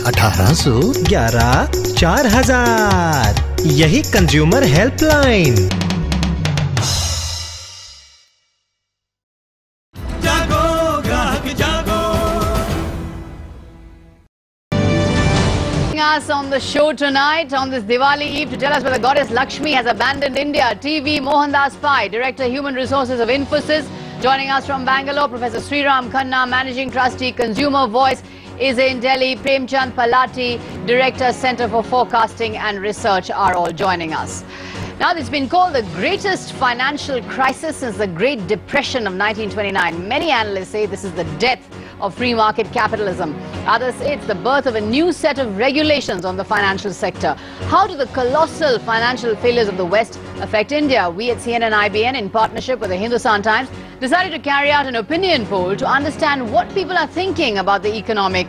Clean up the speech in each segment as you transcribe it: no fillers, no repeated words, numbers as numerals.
1811 4000। यही consumer helpline. जागो ग्राहक जागो। Us on the show tonight on this Diwali Eve to tell us whether Goddess Lakshmi has abandoned India. TV Mohandas Pai, Director Human Resources of Infosys, joining us from Bangalore. Professor Sriram Khanna, Managing Trustee, Consumer Voice, is in Delhi. Premchand Palati, Director, Center for Forecasting and Research, are all joining us. Now, it's been called the greatest financial crisis since the Great Depression of 1929. Many analysts say this is the death of free market capitalism. Others say it's the birth of a new set of regulations on the financial sector. How do the colossal financial failures of the West affect India? We at CNN-IBN, in partnership with the Hindustan Times, decided to carry out an opinion poll to understand what people are thinking about the economic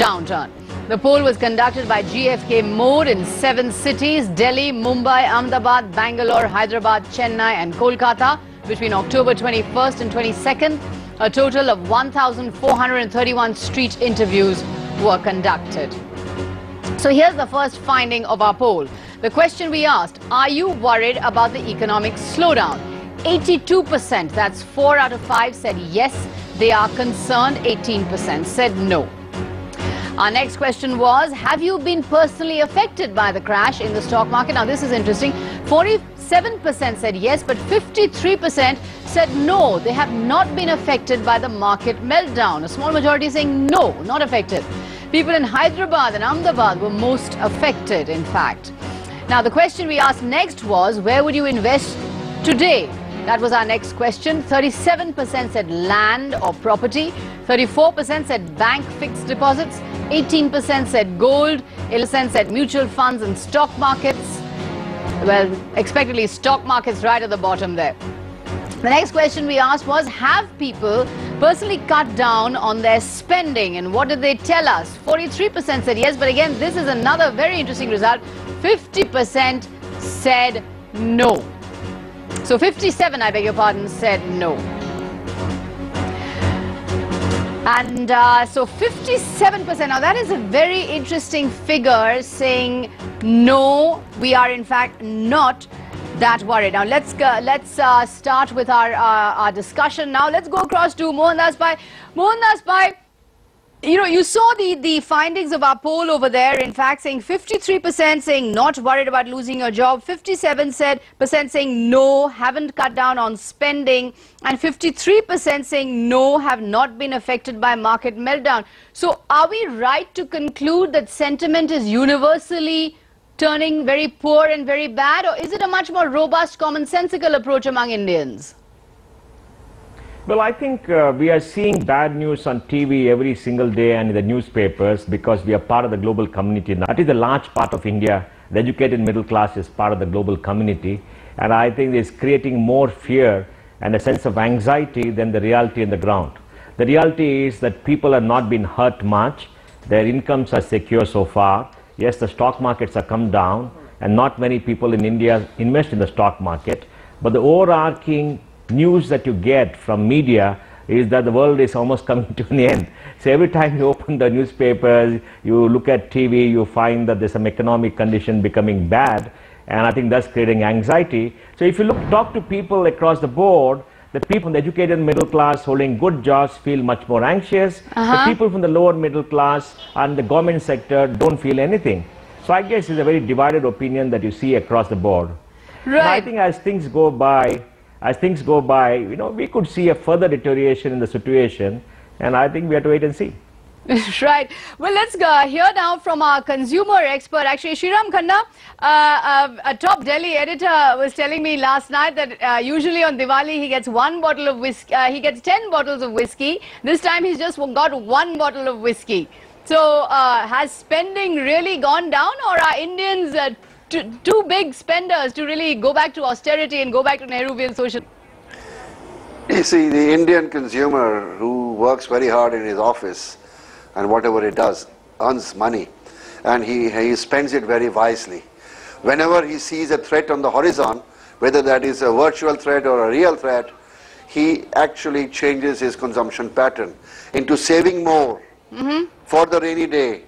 downturn. The poll was conducted by GfK Mode in 7 cities: Delhi, Mumbai, Ahmedabad, Bangalore, Hyderabad, Chennai and Kolkata between October 21st and 22nd. A total of 1,431 street interviews were conducted. So here's the first finding of our poll. The question we asked: are you worried about the economic slowdown? 82%, that's 4 out of 5, said yes, they are concerned. 18% said no. Our next question was: have you been personally affected by the crash in the stock market? Now this is interesting. 47% said yes, but 53% said no, they have not been affected by the market meltdown. A small majority saying no, not affected. People in Hyderabad and Ahmedabad were most affected, in fact. Now the question we asked next was: where would you invest today? That was our next question. 37% said land or property, 34% said bank fixed deposits, 18% said gold, 11% said mutual funds and stock markets. Well, expectedly stock markets right at the bottom there. The next question we asked was: have people personally cut down on their spending, and what did they tell us? 43% said yes, but again this is another very interesting result. 50% said no. So 57, I beg your pardon, said no. And so 57%, now that is a very interesting figure, saying no, we are in fact not that worried. Now let's start with our discussion now. Let's go across to Mohandas Pai. Mohandas Pai, you know, you saw the findings of our poll over there, in fact, saying 53% saying not worried about losing your job, 57% saying no, haven't cut down on spending, and 53% saying no, have not been affected by market meltdown. So are we right to conclude that sentiment is universally turning very poor and very bad, or is it a much more robust, commonsensical approach among Indians? Well, I think we are seeing bad news on TV every single day and in the newspapers because we are part of the global community now. That is a large part of India. The educated middle class is part of the global community, and I think it's creating more fear and a sense of anxiety than the reality on the ground. The reality is that people are not being hurt much. Their incomes are secure so far. Yes, the stock markets have come down and not many people in India invest in the stock market, but the overarching news that you get from media is that the world is almost coming to an end. So every time you open the newspapers, you look at TV, you find that there's some economic condition becoming bad, and I think that's creating anxiety. So if you talk to people across the board, the people from the educated middle class holding good jobs feel much more anxious. The people from the lower middle class and the government sector don't feel anything. So I guess it's a very divided opinion that you see across the board. Right. And I think as things go by, you know, we could see a further deterioration in the situation, and I think we have to wait and see. Right. Well, let's hear now from our consumer expert. Actually, Sriram Khanna, a top Delhi editor, was telling me last night that usually on Diwali he gets 1 bottle of whiskey. He gets 10 bottles of whiskey. This time he's just got 1 bottle of whiskey. So, has spending really gone down, or are Indians too big spenders to really go back to austerity and go back to Nehruvian social? You see, the Indian consumer who works very hard in his office and whatever he does, earns money, and he spends it very wisely. Whenever he sees a threat on the horizon, whether that is a virtual threat or a real threat, he actually changes his consumption pattern into saving more for the rainy day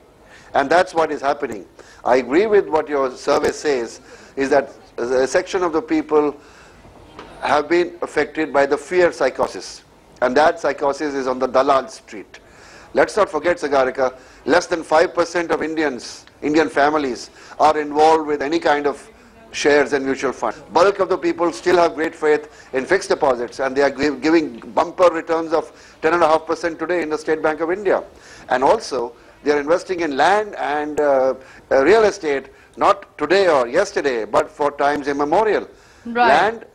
And that's what is happening. I agree with what your survey says, is that a section of the people have been affected by the fear psychosis. And that psychosis is on the Dalal street. Let's not forget, Sagarika, less than 5% of Indian families are involved with any kind of shares and mutual funds. Bulk of the people still have great faith in fixed deposits, and they are giving bumper returns of 10.5% today in the State Bank of India. And also, they are investing in land and real estate, not today or yesterday, but for times immemorial. Right. Land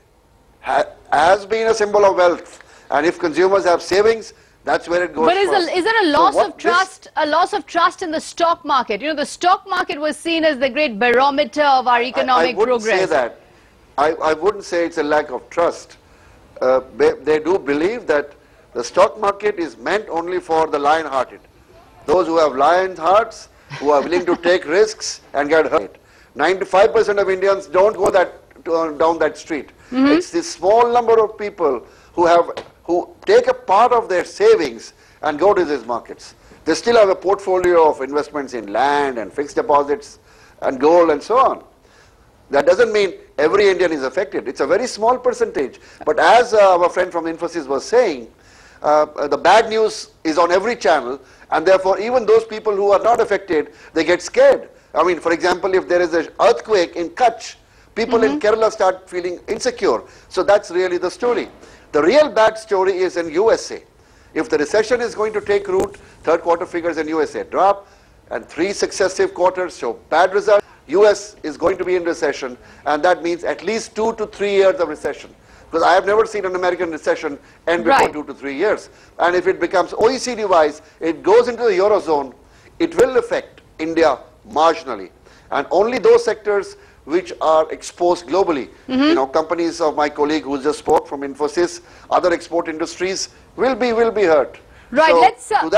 has been a symbol of wealth, and if consumers have savings, that's where it goes. But is there a loss of trust? A loss of trust in the stock market? You know, the stock market was seen as the great barometer of our economic progress. I wouldn't say that. I wouldn't say it's a lack of trust. They do believe that the stock market is meant only for the lion-hearted. Those who have lion hearts, who are willing to take risks and get hurt. 95% of Indians don't go down that street. It's this small number of people who take a part of their savings and go to these markets. They still have a portfolio of investments in land and fixed deposits and gold and so on. That doesn't mean every Indian is affected. It's a very small percentage. But as our friend from Infosys was saying, the bad news is on every channel, and therefore even those people who are not affected, they get scared. I mean, for example, if there is an earthquake in Kutch, people in Kerala start feeling insecure. So that's really the story. The real bad story is in USA. If the recession is going to take root, third quarter figures in USA drop, and 3 successive quarters show bad results, US is going to be in recession, and that means at least 2 to 3 years of recession. Because I have never seen an American recession end before 2 to 3 years. And if it becomes OECD-wise, it goes into the Eurozone, it will affect India marginally. And only those sectors which are exposed globally, you know, companies of my colleague who just spoke from Infosys, other export industries will be hurt. Right, so let's to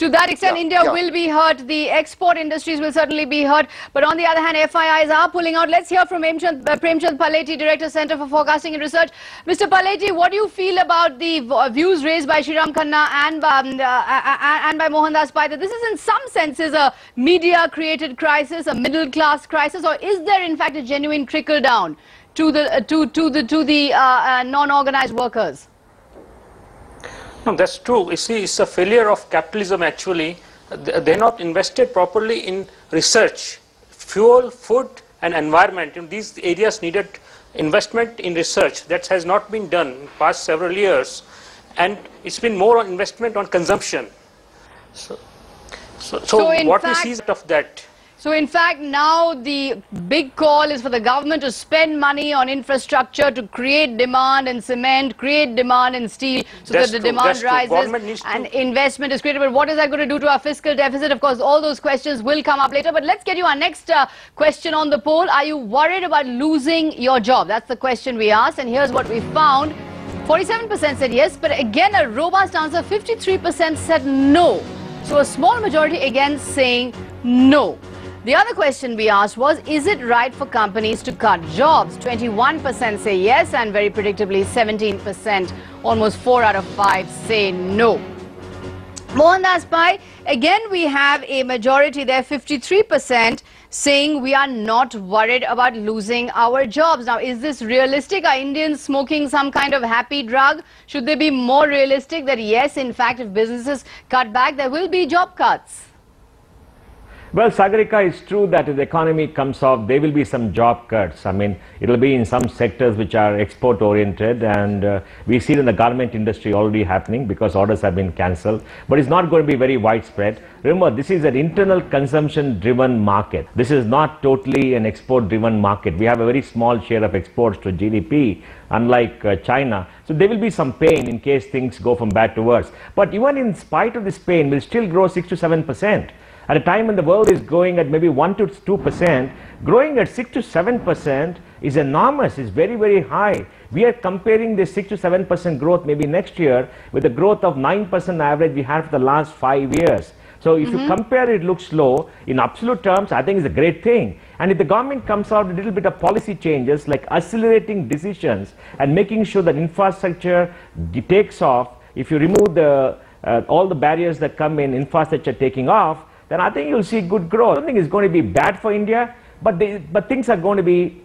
that extent, India will be hurt. The export industries will certainly be hurt. But on the other hand, FIIs are pulling out. Let's hear from Premchand Paleti, Director, Center for Forecasting and Research. Mr. Paleti, what do you feel about the views raised by Sriram Khanna and by Mohandas Pai that this is in some senses a media-created crisis, a middle-class crisis, or is there in fact a genuine trickle down to the non-organized workers? No, that's true. You see, it's a failure of capitalism actually. They're not invested properly in research, fuel, food and environment. In these areas needed investment in research. That has not been done in past several years. And it's been more on investment on consumption. So what we see is of that. So in fact, now the big call is for the government to spend money on infrastructure to create demand in cement, create demand in steel, so that the demand rises and investment is created. But what is that going to do to our fiscal deficit? Of course, all those questions will come up later. But let's get you our next question on the poll. Are you worried about losing your job? That's the question we asked. And here's what we found. 47% said yes, but again, a robust answer, 53% said no. So a small majority again saying no. The other question we asked was, is it right for companies to cut jobs? 21% say yes, and very predictably 17%, almost 4 out of 5 say no. Mohandas Pai, again we have a majority there, 53% saying we are not worried about losing our jobs. Now, is this realistic? Are Indians smoking some kind of happy drug? Should they be more realistic that yes, in fact, if businesses cut back, there will be job cuts? Well, Sagarika, it's true that if the economy comes off, there will be some job cuts. I mean, it will be in some sectors which are export oriented, and we see it in the garment industry already happening because orders have been cancelled. But it's not going to be very widespread. Remember, this is an internal consumption driven market. This is not totally an export driven market. We have a very small share of exports to GDP, unlike China. So there will be some pain in case things go from bad to worse. But even in spite of this pain, we'll still grow 6 to 7%. At a time when the world is growing at maybe 1 to 2%, growing at 6 to 7% is enormous, is very, very high. We are comparing this 6 to 7% growth maybe next year with the growth of 9% average we had for the last 5 years. So if you compare it, looks low. In absolute terms, I think it's a great thing. And if the government comes out with a little bit of policy changes like accelerating decisions and making sure that infrastructure takes off, if you remove the all the barriers that come in infrastructure taking off, then I think you'll see good growth. I don't think it's going to be bad for India, but things are going to be,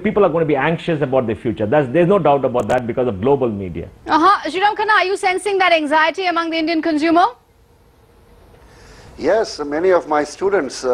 people are going to be anxious about the future. There's no doubt about that because of global media. Sriram Khanna, are you sensing that anxiety among the Indian consumer? Yes, many of my students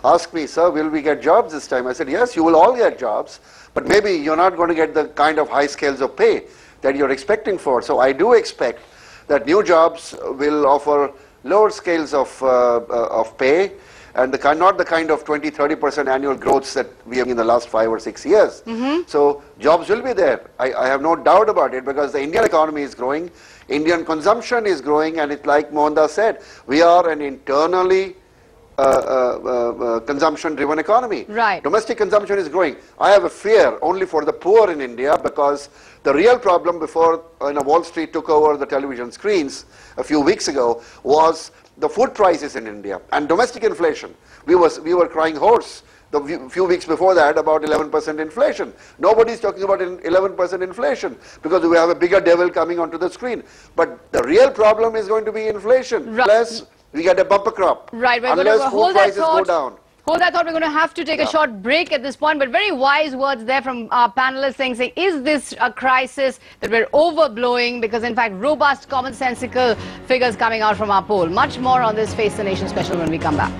ask me, sir, will we get jobs this time? I said, yes, you will all get jobs, but maybe you're not going to get the kind of high scales of pay that you're expecting for. So I do expect that new jobs will offer lower scales of pay and not the kind of 20-30% annual growths that we have in the last 5 or 6 years. So jobs will be there. I have no doubt about it because the Indian economy is growing, Indian consumption is growing, and it's like Mohandas said, we are an internally consumption-driven economy. Right. Domestic consumption is growing. I have a fear only for the poor in India because the real problem before Wall Street took over the television screens a few weeks ago was the food prices in India and domestic inflation. We were crying hoarse the few weeks before that about 11% inflation. Nobody's talking about 11% inflation because we have a bigger devil coming onto the screen. But the real problem is going to be inflation. Right. Unless we get a bumper crop. Right. Unless food prices go down. Hold that thought. We're going to have to take a short break at this point, but very wise words there from our panelists saying, is this a crisis that we're overblowing? Because in fact, robust, commonsensical figures coming out from our poll. Much more on this Face the Nation special when we come back.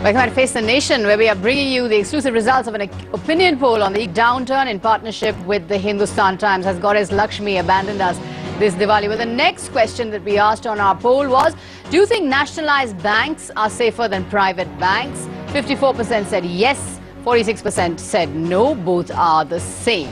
Welcome to Face the Nation, where we are bringing you the exclusive results of an opinion poll on the downturn in partnership with the Hindustan Times. Has Goddess Lakshmi abandoned us this Diwali? Well, the next question that we asked on our poll was, do you think nationalized banks are safer than private banks? 54% said yes, 46% said no, both are the same.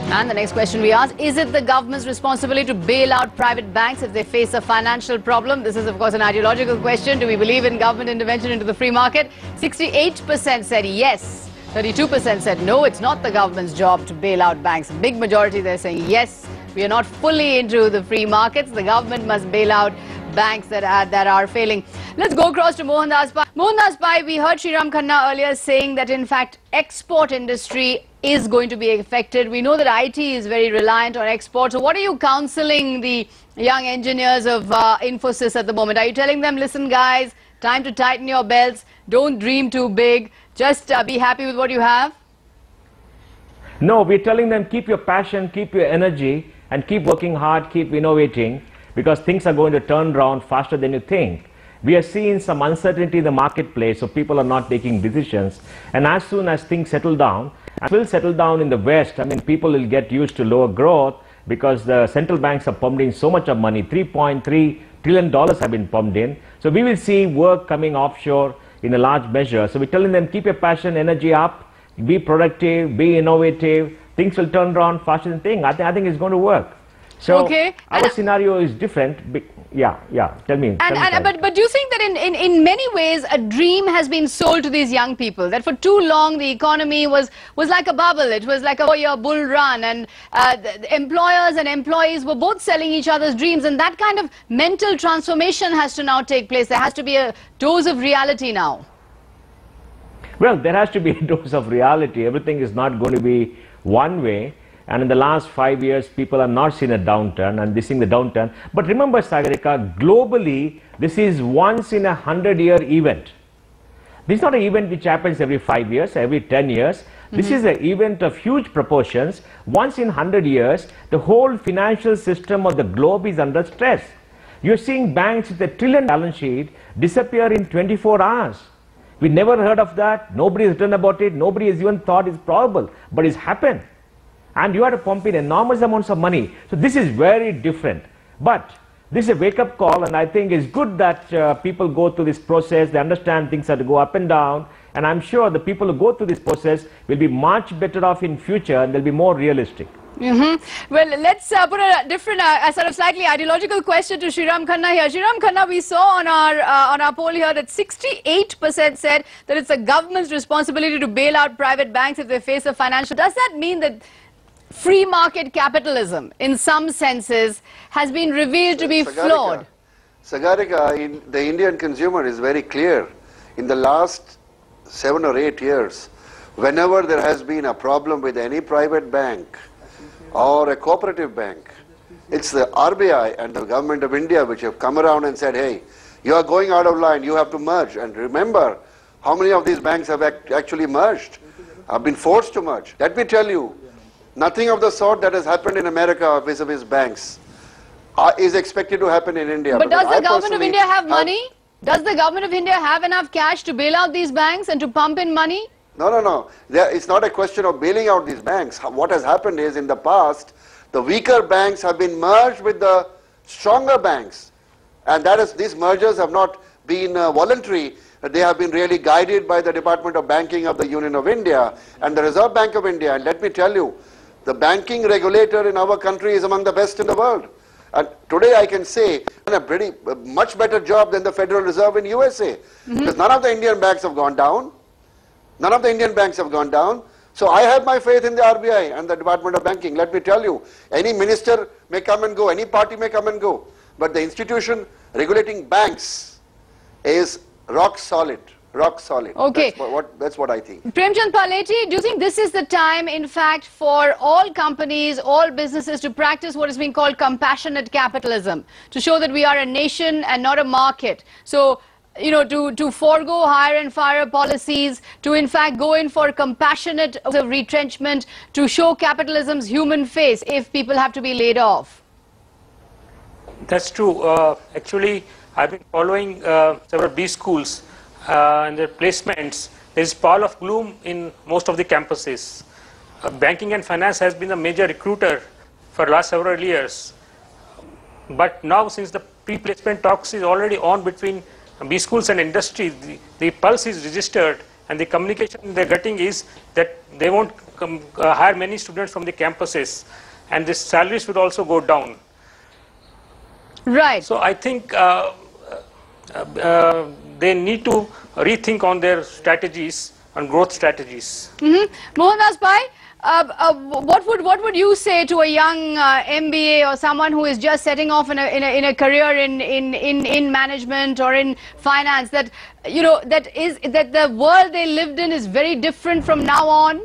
And the next question we asked, is it the government's responsibility to bail out private banks if they face a financial problem? This is, of course, an ideological question. Do we believe in government intervention into the free market? 68% said yes. 32% said no, it's not the government's job to bail out banks. Big majority they're saying yes, we are not fully into the free markets. The government must bail out banks that are failing. Let's go across to Mohandas Pai. Mohandas Pai, we heard Sriram Khanna earlier saying that in fact export industry is going to be affected. We know that IT is very reliant on export. So what are you counseling the young engineers of Infosys at the moment? Are you telling them, listen guys, time to tighten your belts, don't dream too big, just be happy with what you have? No, we're telling them keep your passion, keep your energy, and keep working hard, keep innovating, because things are going to turn around faster than you think. We are seeing some uncertainty in the marketplace, so people are not taking decisions. And as soon as things settle down, and will settle down in the West, I mean, people will get used to lower growth because the central banks are pumped in so much of money. $3.3 trillion have been pumped in. So we will see work coming offshore in a large measure. So we're telling them, keep your passion, energy up, be productive, be innovative. Things will turn around faster than things. I think it's going to work. So our scenario is different. Yeah, tell me. But do you think that in many ways a dream has been sold to these young people? That for too long the economy was like a bubble. It was like a 4-year bull run, and the employers and employees were both selling each other's dreams, and that kind of mental transformation has to now take place. There has to be a dose of reality now. Well, there has to be a dose of reality. Everything is not going to be one way. And in the last 5 years, people have not seen a downturn, and this is the downturn. But remember, Sagarika, globally, this is once in a 100-year event. This is not an event which happens every 5 years, every 10 years. This is an event of huge proportions. Once in 100 years, the whole financial system of the globe is under stress. You're seeing banks with a $1 trillion balance sheet disappear in 24 hours. We never heard of that. Nobody has written about it. Nobody has even thought it's probable, but it's happened. And you have to pump in enormous amounts of money. So this is very different. But this is a wake-up call, and I think it's good that people go through this process. They understand things have to go up and down. And I'm sure the people who go through this process will be much better off in future, and they'll be more realistic. Well, let's put a different, sort of slightly ideological question to Sriram Khanna here. Sriram Khanna, we saw on our poll here that 68% said that it's the government's responsibility to bail out private banks if they face a financial. Does that mean that free market capitalism, in some senses, has been revealed to be flawed? Sagarika, the Indian consumer is very clear. In the last 7 or 8 years, whenever there has been a problem with any private bank or a cooperative bank. It's the RBI and the government of India which have come around and said, hey, you are going out of line, you have to merge. And remember, how many of these banks have actually merged, have been forced to merge? Let me tell you, nothing of the sort that has happened in America vis-a-vis banks is expected to happen in India. But does the government of India have money? Does the government of India have enough cash to bail out these banks and to pump in money? No. It's not a question of bailing out these banks. What has happened is, in the past, the weaker banks have been merged with the stronger banks. And that is, these mergers have not been voluntary. They have been really guided by the Department of Banking of the Union of India and the Reserve Bank of India. And let me tell you, the banking regulator in our country is among the best in the world. And today I can say, a much better job than the Federal Reserve in USA. Because none of the Indian banks have gone down. None of the Indian banks have gone down. So I have my faith in the RBI and the Department of Banking. Let me tell you, any minister may come and go, any party may come and go. But the institution regulating banks is rock solid. Rock solid. Okay. That's what I think. Premchand Paleti, do you think this is the time, in fact, for all companies, all businesses to practice what is being called compassionate capitalism, to show that we are a nation and not a market? So, you know, to forego hire and fire policies, to in fact go in for compassionate retrenchment, to show capitalism's human face if people have to be laid off? That's true. Actually, I've been following several B schools and their placements. There is pall of gloom in most of the campuses. Banking and finance has been a major recruiter for the last several years. But now, since the pre-placement talks is already on between B schools and industry, the pulse is registered, and the communication they're getting is that they won't hire many students from the campuses, and the salaries would also go down. Right. So I think they need to rethink on their strategies, on growth strategies. Mohandas Pai, what would you say to a young MBA or someone who is just setting off in a career in management or in finance, that you know that the world they lived in is very different from now on?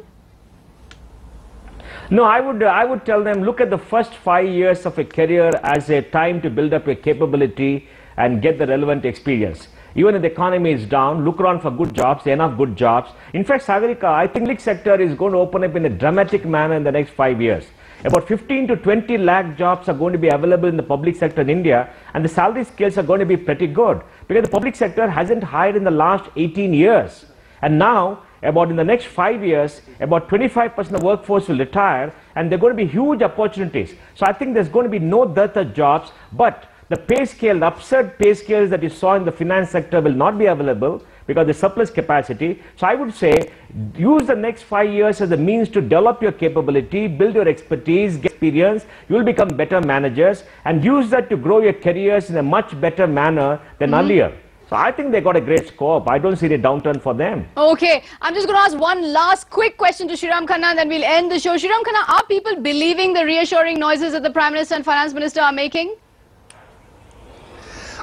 No, I would tell them, look at the first 5 years of a career as a time to build up a capability and get the relevant experience. Even if the economy is down, look around for good jobs, enough good jobs. In fact, Sagarika, I think public sector is going to open up in a dramatic manner in the next 5 years. About 15 to 20 lakh jobs are going to be available in the public sector in India, and the salary scales are going to be pretty good because the public sector hasn't hired in the last 18 years. And now, in the next 5 years, about 25% of the workforce will retire, and there are going to be huge opportunities. So I think there's going to be no dearth of jobs, but the pay scale, the absurd pay scales that you saw in the finance sector will not be available because the surplus capacity. So I would say, use the next 5 years as a means to develop your capability, build your expertise, get experience, you will become better managers, and use that to grow your careers in a much better manner than earlier. So I think they got a great scope. I don't see any downturn for them. Okay, I'm just going to ask one last quick question to Shriram Khanna, and then we'll end the show. Shriram Khanna, are people believing the reassuring noises that the Prime Minister and Finance Minister are making?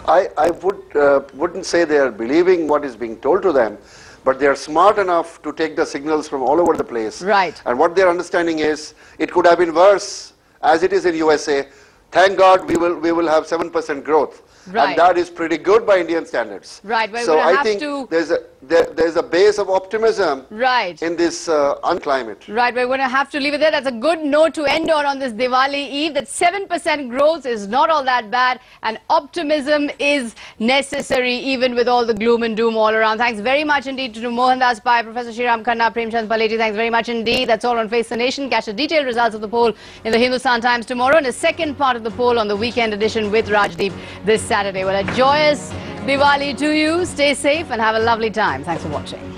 I wouldn't say they are believing what is being told to them, but they are smart enough to take the signals from all over the place. Right. And what their understanding is, it could have been worse as it is in USA. Thank God we will have 7% growth. Right. And that is pretty good by Indian standards. Right, but so we're I think there's a base of optimism in this climate. Right, we're going to have to leave it there. That's a good note to end on this Diwali Eve, that 7% growth is not all that bad, and optimism is necessary even with all the gloom and doom all around. Thanks very much indeed to Mohandas Pai, Professor Shriram Khanna, Premchand Paleti. Thanks very much indeed. That's all on Face the Nation. Catch the detailed results of the poll in the Hindustan Times tomorrow, and a second part of the poll on the weekend edition with Rajdeep this Saturday. Well, a joyous Diwali to you. Stay safe and have a lovely time. Thanks for watching.